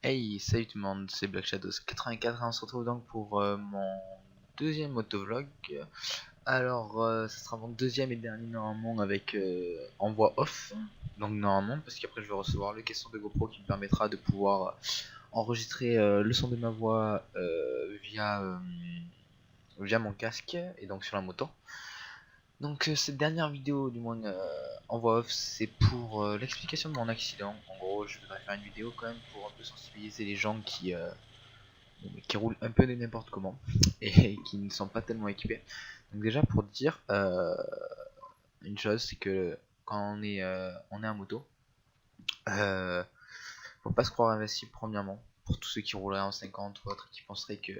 Hey, salut tout le monde, c'est Black Shadows 84 et on se retrouve donc pour mon deuxième motovlog. Alors, ça sera mon deuxième et dernier normalement avec en voix off. Donc normalement, parce qu'après je vais recevoir le caisson de GoPro qui me permettra de pouvoir enregistrer le son de ma voix via mon casque et donc sur la moto. Donc cette dernière vidéo, du moins en voix off, c'est pour l'explication de mon accident. En gros, je voudrais faire une vidéo quand même pour un peu sensibiliser les gens qui roulent un peu de n'importe comment et qui ne sont pas tellement équipés. Donc déjà pour dire une chose, c'est que quand on est en moto, euh, faut pas se croire invincible premièrement. Pour tous ceux qui rouleraient en 50 ou autres, qui penseraient que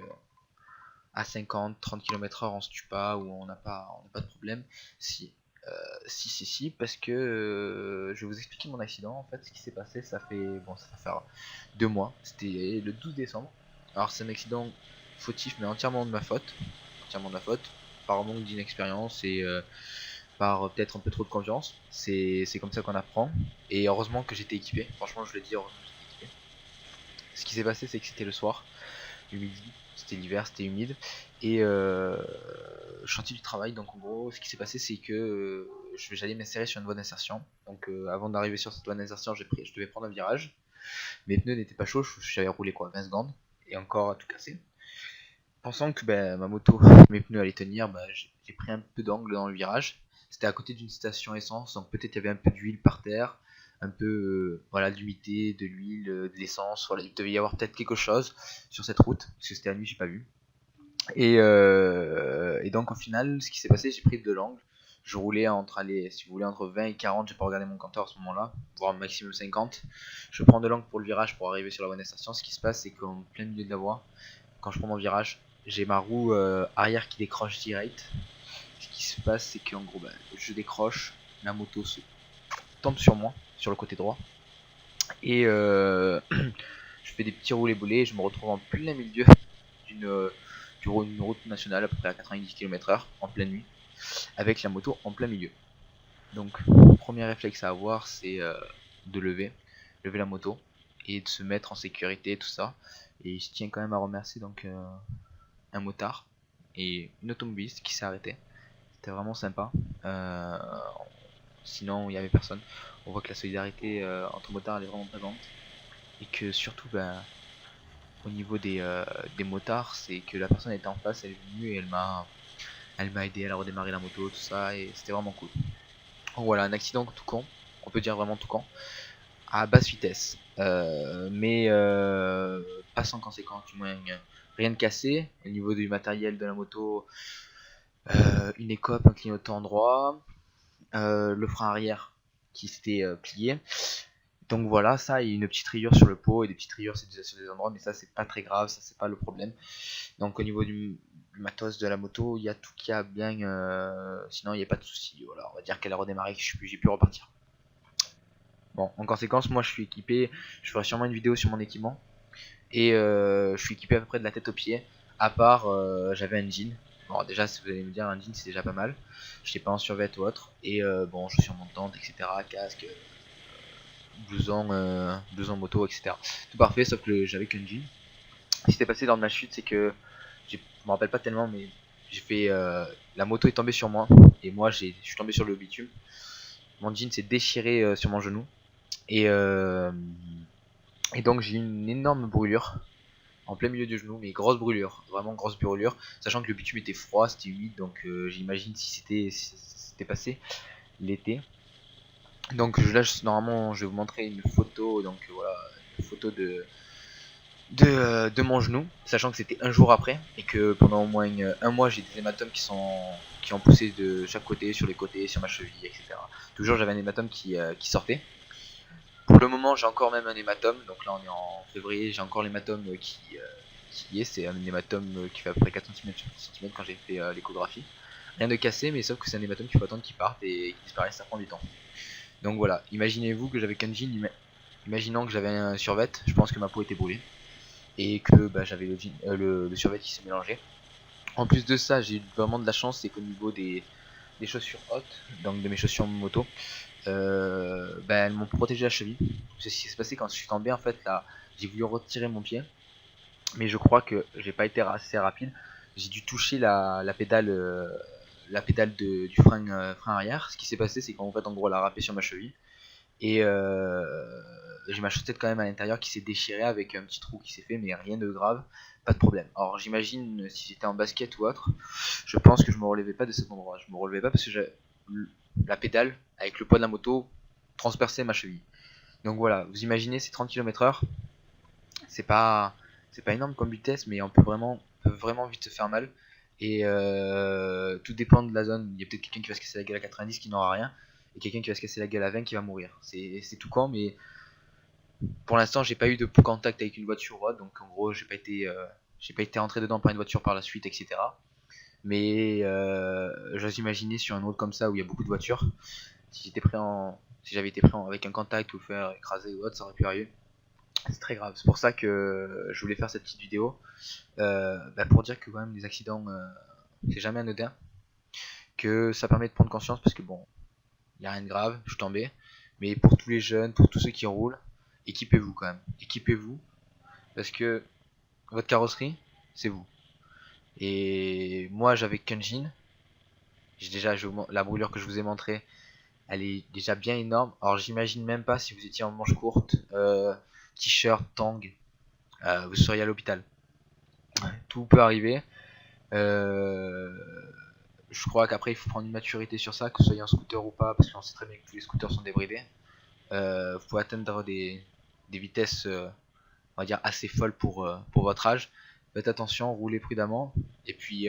à 50, 30 km/h on se tue pas ou on n'a pas de problème. Si, si, parce que je vais vous expliquer mon accident. En fait, ce qui s'est passé, ça va faire 2 mois. C'était le 12 décembre. Alors c'est un accident fautif, mais entièrement de ma faute, par manque d'inexpérience et par peut-être un peu trop de confiance. C'est comme ça qu'on apprend. Et heureusement que j'étais équipé. Franchement, je le dis, heureusement que j'étais équipé. Ce qui s'est passé, c'est que c'était le soir, le midi, c'était l'hiver, c'était humide, et chantier du travail. Donc en gros, ce qui s'est passé, c'est que j'allais m'insérer sur une voie d'insertion. Donc avant d'arriver sur cette voie d'insertion, je devais prendre un virage. Mes pneus n'étaient pas chauds, j'avais roulé quoi, 20 secondes, et encore à tout casser. Pensant que ma moto, mes pneus allaient tenir, j'ai pris un peu d'angle dans le virage. C'était à côté d'une station essence, donc peut-être il y avait un peu d'huile par terre, un peu voilà, d'humidité, de l'huile, de l'essence. Voilà, il devait y avoir peut-être quelque chose sur cette route, parce que c'était la nuit, j'ai pas vu. Et donc au final, ce qui s'est passé, j'ai pris de l'angle. Je roulais si vous voulez, entre 20 et 40, j'ai pas regardé mon compteur à ce moment-là, voire maximum 50. Je prends de l'angle pour le virage pour arriver sur la bonne station. Ce qui se passe, c'est qu'en plein milieu de la voie, quand je prends mon virage, j'ai ma roue arrière qui décroche direct. Ce qui se passe, c'est qu'en gros, je décroche, la moto se tombe sur moi, sur le côté droit, et je fais des petits roulés-boulés, et je me retrouve en plein milieu d'une d'une route nationale à peu près à 90 km/h en pleine nuit, avec la moto en plein milieu. Donc, premier réflexe à avoir, c'est de lever la moto et de se mettre en sécurité, tout ça. Et je tiens quand même à remercier donc un motard et une automobiliste qui s'est arrêtée. C'était vraiment sympa. Euh, Sinon, il n'y avait personne. On voit que la solidarité entre motards elle est vraiment présente. Et que surtout, au niveau des motards, c'est que la personne était en face, elle est venue et elle m'a aidé à redémarrer la moto, tout ça. Et c'était vraiment cool. Donc voilà, un accident tout con. On peut dire vraiment tout con. À basse vitesse. Mais pas sans conséquence, du moins. Rien de cassé. Au niveau du matériel de la moto, une écope, un clignotant droit, le frein arrière qui s'était plié. Donc voilà, ça et une petite rayure sur le pot et des petites rayures c'est déjà sur des endroits, mais ça c'est pas très grave, ça c'est pas le problème. Donc au niveau du matos de la moto, il y a tout qui a bien, sinon il n'y a pas de souci. Voilà, on va dire qu'elle a redémarré, que j'ai pu repartir. Bon, en conséquence, moi je suis équipé, je ferai sûrement une vidéo sur mon équipement et je suis équipé à peu près de la tête aux pieds. À part, j'avais un jean. Bon, déjà, si vous allez me dire, un jean c'est déjà pas mal. Je n'étais pas en survêt ou autre. Et bon, chaussures montantes, etc. Casque, blouson moto, etc. Tout parfait, sauf que j'avais qu'un jean. Ce qui s'est passé lors de ma chute, c'est que je me rappelle pas tellement, mais j'ai fait. La moto est tombée sur moi. Et moi, je suis tombé sur le bitume. Mon jean s'est déchiré sur mon genou. Et, euh, et donc, j'ai eu une énorme brûlure en plein milieu du genou, mais grosse brûlure, vraiment grosse brûlure, sachant que le bitume était froid, c'était humide, donc j'imagine si c'était passé l'été. Donc là, normalement, je vais vous montrer une photo, donc voilà, une photo de mon genou, sachant que c'était un jour après, et que pendant au moins un mois, j'ai des hématomes qui ont poussé de chaque côté, sur les côtés, sur ma cheville, etc. Toujours, j'avais un hématome qui sortait. Pour le moment, j'ai encore même un hématome. Donc là, on est en février. J'ai encore l'hématome qui est. C'est un hématome qui fait à peu près 4 cm sur 4 cm quand j'ai fait l'échographie. Rien de cassé, mais sauf que c'est un hématome qu'il faut attendre qu'il parte et qu'il disparaisse. Ça prend du temps. Donc voilà. Imaginez-vous que j'avais qu'un jean. Imaginons que j'avais un survêt. Je pense que ma peau était brûlée. Et que j'avais le survêt qui s'est mélangé. En plus de ça, j'ai eu vraiment de la chance. C'est qu'au niveau des chaussures hautes, donc de mes chaussures moto, elles m'ont protégé la cheville. C'est ce qui s'est passé quand je suis tombé en fait. j'ai voulu retirer mon pied, mais je crois que j'ai pas été assez rapide. J'ai dû toucher la pédale, du frein arrière. Ce qui s'est passé, c'est qu'en fait, en gros, elle a râpé sur ma cheville. Et j'ai ma chaussette quand même à l'intérieur qui s'est déchirée avec un petit trou qui s'est fait, mais rien de grave, pas de problème. Alors j'imagine si j'étais en basket ou autre, je pense que je me relevais pas de cet endroit. Je me relevais pas parce que la pédale, avec le poids de la moto, transperçait ma cheville. Donc voilà, vous imaginez ces 30 km/h, c'est pas, c'est pas énorme comme vitesse, mais on peut vraiment vite se faire mal. Et tout dépend de la zone. Il y a peut-être quelqu'un qui va se casser la gueule à 90 qui n'aura rien, et quelqu'un qui va se casser la gueule à 20 qui va mourir. C'est tout con, mais pour l'instant, j'ai pas eu de contact avec une voiture ou autre, donc en gros, j'ai pas été rentré dedans par une voiture par la suite, etc. Mais j'ose imaginer sur une route comme ça où il y a beaucoup de voitures, si j'avais été pris avec un contact ou faire écraser ou autre, ça aurait pu arriver. C'est très grave. C'est pour ça que je voulais faire cette petite vidéo, pour dire que quand même les accidents, c'est jamais anodin, que ça permet de prendre conscience parce que bon, il y a rien de grave, je suis tombé, mais pour tous les jeunes, pour tous ceux qui roulent, équipez-vous quand même, équipez-vous parce que votre carrosserie, c'est vous. Et moi, j'avais qu'un jean. La brûlure que je vous ai montrée, elle est déjà bien énorme. Alors j'imagine même pas si vous étiez en manche courte, t-shirt, tang, vous seriez à l'hôpital. Ouais. Tout peut arriver. Je crois qu'après il faut prendre une maturité sur ça, que vous soyez un scooter ou pas, parce qu'on sait très bien que tous les scooters sont débridés. Vous pouvez atteindre des vitesses, on va dire, assez folles pour votre âge. Faites attention, roulez prudemment, et puis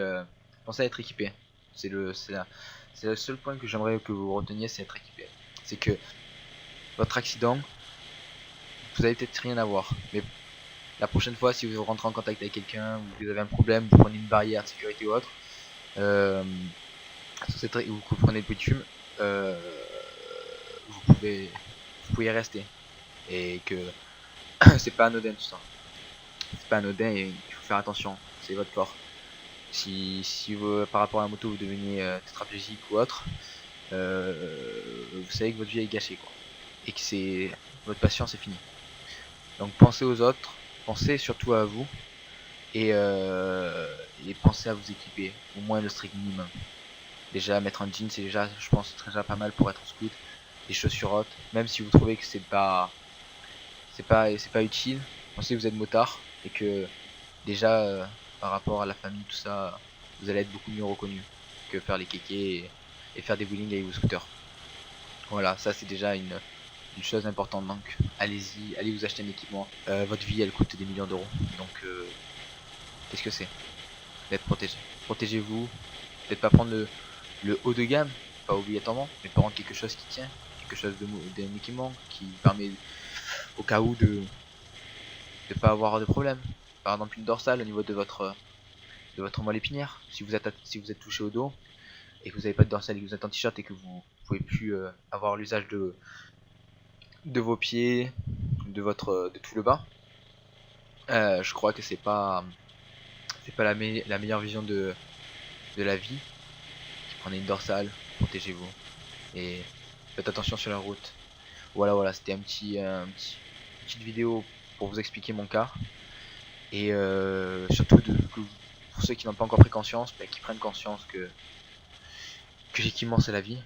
pensez à être équipé. C'est le seul point que j'aimerais que vous reteniez, c'est être équipé. C'est que votre accident, vous avez peut-être rien à voir, mais la prochaine fois, si vous rentrez en contact avec quelqu'un, ou vous avez un problème, vous prenez une barrière de sécurité ou autre, vous prenez le bitume, vous pouvez y rester. Et que c'est pas anodin tout ça. C'est pas anodin et il faut faire attention. C'est votre corps. Si vous, par rapport à la moto, vous devenez tétraplégique ou autre, vous savez que votre vie est gâchée, quoi. Et que votre patience est finie. Donc pensez aux autres, pensez surtout à vous, et pensez à vous équiper, au moins le strict minimum. Déjà mettre un jean, c'est déjà, je pense, déjà pas mal pour être en scout. Des chaussures hautes, même si vous trouvez que c'est pas utile. Pensez que vous êtes motard et que déjà par rapport à la famille, tout ça, vous allez être beaucoup mieux reconnu que faire les kékés et faire des wheelings avec vos scooters. Voilà, ça c'est déjà une chose importante. Donc allez-y, allez vous acheter un équipement. Votre vie, elle coûte des millions d'euros, donc qu'est-ce que c'est d'être protégé? Protégez-vous, peut-être pas prendre le haut de gamme, pas obligatoirement, mais prendre quelque chose qui tient, quelque chose d'un équipement qui permet au cas où de pas avoir de problème. Par exemple une dorsale au niveau de votre moelle épinière. Si vous êtes touché au dos et que vous n'avez pas de dorsale et que vous êtes en t-shirt et que vous pouvez plus avoir l'usage de vos pieds, de tout le bas, je crois que c'est pas la meilleure vision de la vie. Prenez une dorsale, protégez-vous et faites attention sur la route. Voilà, c'était une petite vidéo pour vous expliquer mon cas. Et surtout pour ceux qui n'ont pas encore pris conscience, qu'ils prennent conscience que l'équipement c'est la vie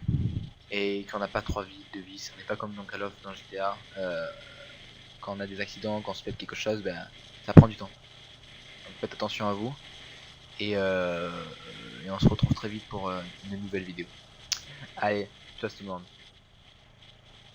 et qu'on n'a pas 3 vies, 2 vies. On n'est pas comme dans Call of, dans GTA. Quand on a des accidents, quand on se pète quelque chose, ça prend du temps. Donc faites attention à vous et on se retrouve très vite pour une nouvelle vidéo. Allez, ciao tout le monde.